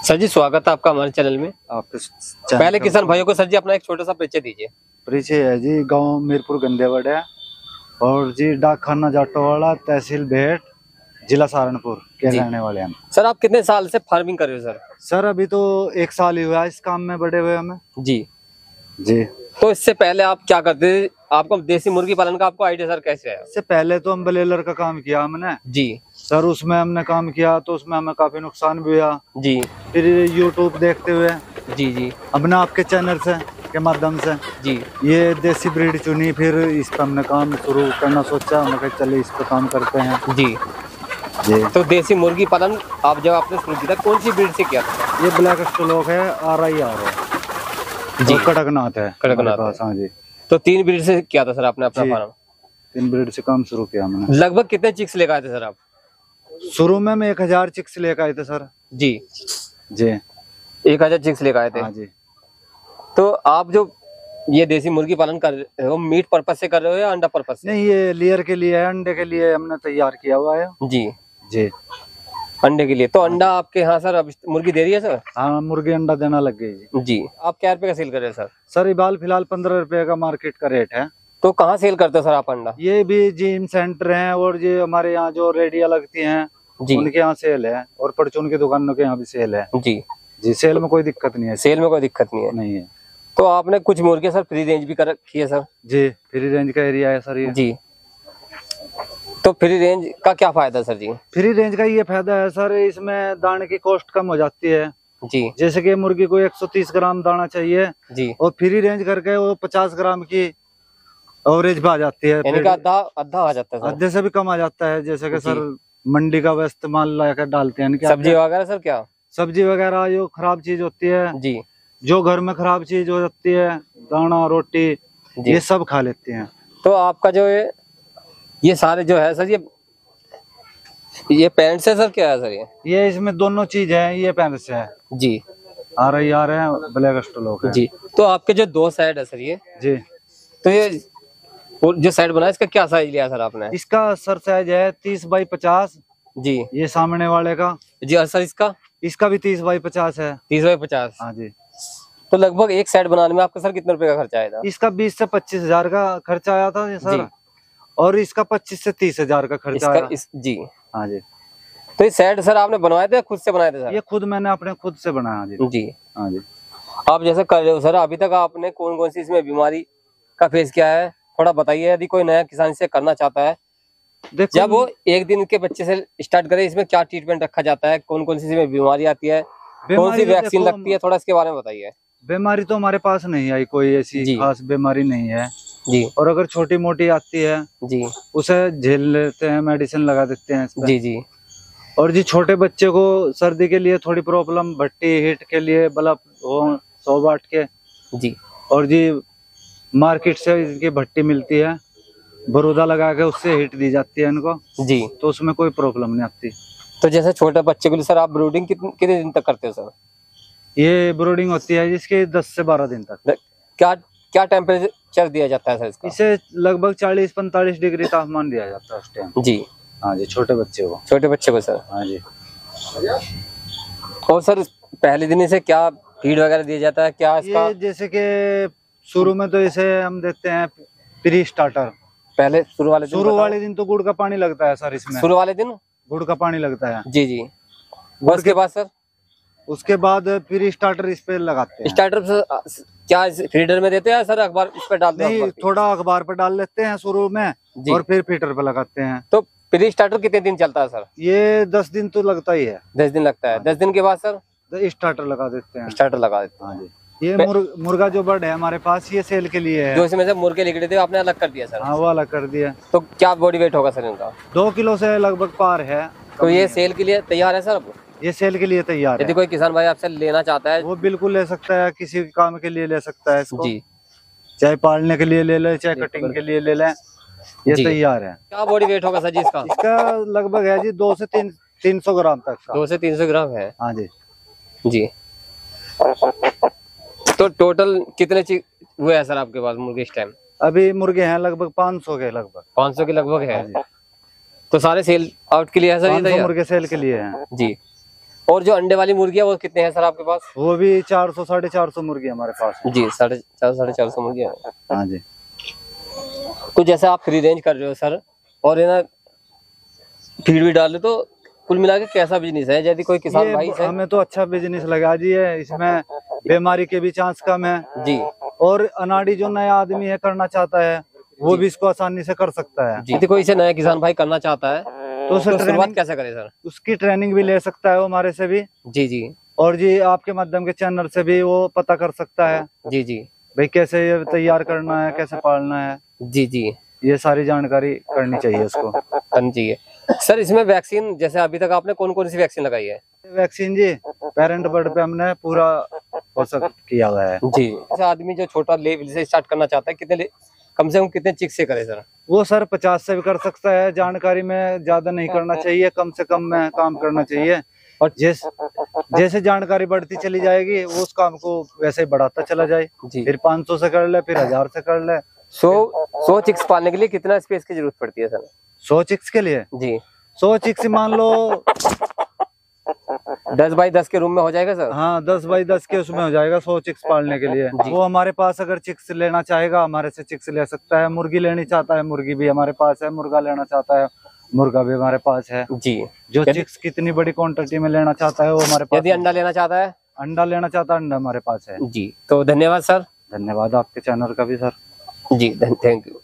Sir जी स्वागत है आपका हमारे चैनल में। पहले किसान भाइयों को सर जी अपना एक छोटा सा परिचय दीजिए। परिचय है जी, गांव मीरपुर गंदेवड़ है और जी डाक खाना जाटोवाड़ा, तहसील भेट, जिला सहारनपुर के रहने वाले हैं। सर आप कितने साल से फार्मिंग कर रहे हो सर? सर अभी तो 1 साल ही हुआ है इस काम में बड़े हुए हमें। जी जी। तो इससे पहले आप क्या करते थे? आपको देसी मुर्गी पालन का आपको आइडिया सर कैसे आया? इससे पहले तो हम ब्लेलर का काम किया हमने जी सर, उसमें हमने काम किया तो उसमें हमें काफी नुकसान भी हुआ जी। फिर यूट्यूब देखते हुए जी जी हमने आपके चैनल से के माध्यम से जी ये देसी ब्रीड चुनी, फिर इस पर हमने काम शुरू करना सोचा, हमने कहा चलिए इस पर काम करते हैं। जी जी। तो देसी मुर्गी पालन आप जब आपने शुरू किया था कौन सी ब्रीड से किया था? ये ब्लैक स्टोलोक है, RIR है जी, और कड़कनाथ है। कड़कनाथ है। हाँ जी। तो 3 ब्रीड से किया था सर आपने अपना फार्म? 3 ब्रीड से काम शुरू किया हमने। लगभग कितने चिक्स लेकर आए थे सर आप? शुरू में हम 1000 चिक्स लेकर आए थे सर। जी जी 1000 चिक्स लेकर आए थे। हाँ जी। तो आप जो ये देसी मुर्गी पालन कर रहे हो मीट पर्पज से कर रहे हो या अंडा पर्पज से? नहीं, ये लेयर के लिए है, अंडे के लिए हमने तैयार किया हुआ है। जी जी अंडे के लिए। तो अंडा आपके यहाँ सर अब मुर्गी दे रही है सर? हाँ, मुर्गी अंडा देना लग गई जी। जी आप क्या रुपए का सेल कर रहे हैं सर? सर इबाल फिलहाल 15 रुपए का मार्केट का रेट है। तो कहाँ सेल करते हो सर आप अंडा? ये भी जिम सेंटर हैं और ये हमारे यहाँ जो रेडिया लगती हैं जी उनके यहाँ सेल है और परचून की दुकानों के यहाँ भी सेल है। जी जी सेल में कोई दिक्कत नहीं है। सेल में कोई दिक्कत नहीं है? नहीं है। तो आपने कुछ मुर्गे सर फ्री रेंज भी कर रखी है सर? जी फ्री रेंज का एरिया है सर ये। जी तो फ्री रेंज का क्या फायदा सर जी? फ्री रेंज का ये फायदा है सर, इसमें दाने की कॉस्ट कम हो जाती है। जी जैसे कि मुर्गी को 130 ग्राम दाना चाहिए जी और फ्री रेंज करके वो 50 ग्राम की एवरेज पे आ जाती है। यानी कि आधा आ जाता है सर? आधे से भी कम आ जाता है। जैसे कि सर मंडी का वो इस्तेमाल लाकर डालते हैं। सब्जी वगैरह सर? क्या सब्जी वगैरह जो खराब चीज होती है, जी जो घर में खराब चीज हो जाती है, दाना रोटी ये सब खा लेते हैं। तो आपका जो ये सारे जो है सर ये पेरेंट्स है सर? क्या है सर ये इसमें दोनों चीज है। ये पेरेंट्स है जी, RIR है, ब्लैक स्टोलोक है जी। तो आपके जो 2 साइड है सर ये, जी। तो ये जो साइड बना है इसका क्या साइज लिया सर आपने? इसका सर साइज है 30 बाई 50 जी। ये सामने वाले का जी और सर इसका भी 30 बाई 50 है। 30 बाई 50। हाँ जी। तो लगभग एक साइड बनाने में आपका सर कितने रुपए का खर्चा आया था? इसका 20 से 25 हजार का खर्चा आया था ये सर। और इसका 25 से 30 हजार का खर्चा आया। जी हाँ जी। तो ये सेट सर आपने बनवाए थे खुद से बनाए थे सर? ये खुद मैंने अपने खुद से बनाया जी। जी हाँ जी। आप जैसे कर रहे हो सर, अभी तक आपने कौन कौन सी इसमें बीमारी का फेस किया है थोड़ा बताइए, यदि कोई नया किसान से करना चाहता है। देखो, जब वो 1 दिन के बच्चे से स्टार्ट करे, इसमें क्या ट्रीटमेंट रखा जाता है, कौन कौन सी इसमें बीमारी आती है, कौन सी वैक्सीन लगती है, थोड़ा इसके बारे में बताइए। बीमारी तो हमारे पास नहीं आई, कोई ऐसी खास बीमारी नहीं है जी। और अगर छोटी मोटी आती है जी उसे झेल लेते हैं, मेडिसिन लगा देते हैं इसमें। जी जी। और जी छोटे बच्चे को सर्दी के लिए थोड़ी प्रॉब्लम, भट्टी हीट के लिए बल्ब हो 100 वाट के जी। और जी मार्केट से इनकी भट्टी मिलती है, बरूदा लगा के उससे हीट दी जाती है इनको जी। तो उसमें कोई प्रॉब्लम नहीं आती। तो जैसे छोटे बच्चे के लिए सर आप ब्रूडिंग कितने दिन तक करते हो सर? ये ब्रूडिंग होती है जिसके 10 से 12 दिन तक। क्या टेम्परेचर दिया जाता है सर इसका? इसे लगभग 40-45 डिग्री तापमान दिया जाता है उस टाइम। जी हाँ जी। छोटे बच्चे को सर। हाँ जी। और सर पहले दिन इसे क्या फीड वगैरह दिया जाता है क्या इसका? ये जैसे कि शुरू में तो इसे हम देते हैं प्री स्टार्टर। पहले शुरू वाले दिन तो गुड़ का पानी लगता है सर इसमें। शुरू वाले दिन गुड़ का पानी लगता है जी जी। उसके बाद सर? उसके बाद प्री स्टार्टर इस पे लगाते हैं। स्टार्टर क्या फीडर में देते हैं सर? अखबार इस पे डालते हैं? नहीं, थोड़ा अखबार पे डाल लेते हैं शुरू में और फिर फीडर पे लगाते हैं। तो प्री स्टार्टर कितने दिन चलता है सर? ये 10 दिन तो लगता ही है। 10 दिन लगता है। 10 दिन के बाद सर स्टार्टर लगा देते हैं। स्टार्टर लगा देते हैं। हाँ जी। ये मुर्गा जो बर्ड है हमारे पास, ये सेल के लिए है। जो इसमें से मुर्गे निकले थे आपने अलग कर दिया सर? हाँ, वो अलग कर दिया। तो क्या बॉडी वेट होगा सर इनका? 2 किलो से लगभग पार है। तो ये सेल के लिए तैयार है सर? ये सेल के लिए तैयार है। यदि कोई किसान भाई आपसे लेना चाहता है वो बिल्कुल ले सकता है, किसी काम के लिए ले सकता है इसको जी। चाहे पालने के लिए ले ले, चाहे कटिंग के लिए ले लें, ये तैयार है। क्या बॉडी वेट होगा सर जी इसका? इसका लगभग है जी 200 से 300 ग्राम तक का। 200 से 300 ग्राम है। हाँ जी। जी। तो टोटल कितने हुए हैं सर आपके पास मुर्गे इस टाइम? अभी मुर्गे हैं लगभग 500 के लगभग। 500 के लगभग है। तो सारे सेल आउट के लिए है सर? 500 मुर्गे सेल के लिए हैं जी। और जो अंडे वाली मुर्गी है वो कितने हैं सर आपके पास? वो भी 400 450 मुर्गी हमारे पास है। जी 450 मुर्गी है। हाँ जी। तो जैसे आप फ्री रेंज कर रहे हो सर, और है ना फीड भी डाल रहे, तो कुल मिला के कैसा बिजनेस है? यदि कोई किसान भाई से हमें तो अच्छा बिजनेस लगा जी है, इसमें बीमारी के भी चांस कम है जी और अनाड़ी जो नया आदमी है करना चाहता है वो भी इसको आसानी से कर सकता है। जी। यदि कोई इसे नया किसान भाई करना चाहता है तो शुरुआत कैसे करे सर? उसकी ट्रेनिंग भी ले सकता है वो हमारे से भी। जी जी और जी आपके माध्यम के चैनल से भी वो पता कर सकता है जी जी भाई कैसे ये तैयार करना है, कैसे पालना है। जी जी ये सारी जानकारी करनी चाहिए उसको, करनी चाहिए। सर इसमें वैक्सीन, जैसे अभी तक आपने कौन कौन सी वैक्सीन लगाई है? वैक्सीन जी पेरेंट बर्ड पे हमने पूरा कोर्स किया हुआ है जी। जैसे आदमी जो छोटा लेवल से स्टार्ट करना चाहता है, कम से कम कितने चिक से करे सर? वो सर 50 से भी कर सकता है। जानकारी में ज्यादा नहीं करना चाहिए, कम से कम में काम करना चाहिए। और जैसे जानकारी बढ़ती चली जाएगी वो उस काम को वैसे ही बढ़ाता चला जाए। जी। फिर 500 से कर ले, फिर 1000 से कर ले। 100 चिक्स पालने के लिए कितना स्पेस की जरूरत पड़ती है सर? 100 चिक्स के लिए जी 100 चिक्स मान लो 10 बाई 10 के रूम में हो जाएगा सर? हाँ 10 बाई 10 के उसमें हो जाएगा 100 चिक्स पालने के लिए। वो हमारे पास अगर चिक्स लेना चाहेगा हमारे से चिक्स ले सकता है। मुर्गी लेनी चाहता है मुर्गी भी हमारे पास है। मुर्गा लेना चाहता है मुर्गा भी हमारे पास है जी। जो चिक्स कितनी बड़ी क्वांटिटी में लेना चाहता है वो हमारे पास। यदि अंडा लेना चाहता है? अंडा लेना चाहता है अंडा हमारे पास है। जी। तो धन्यवाद सर। धन्यवाद आपके चैनल का भी सर। Ji thank you.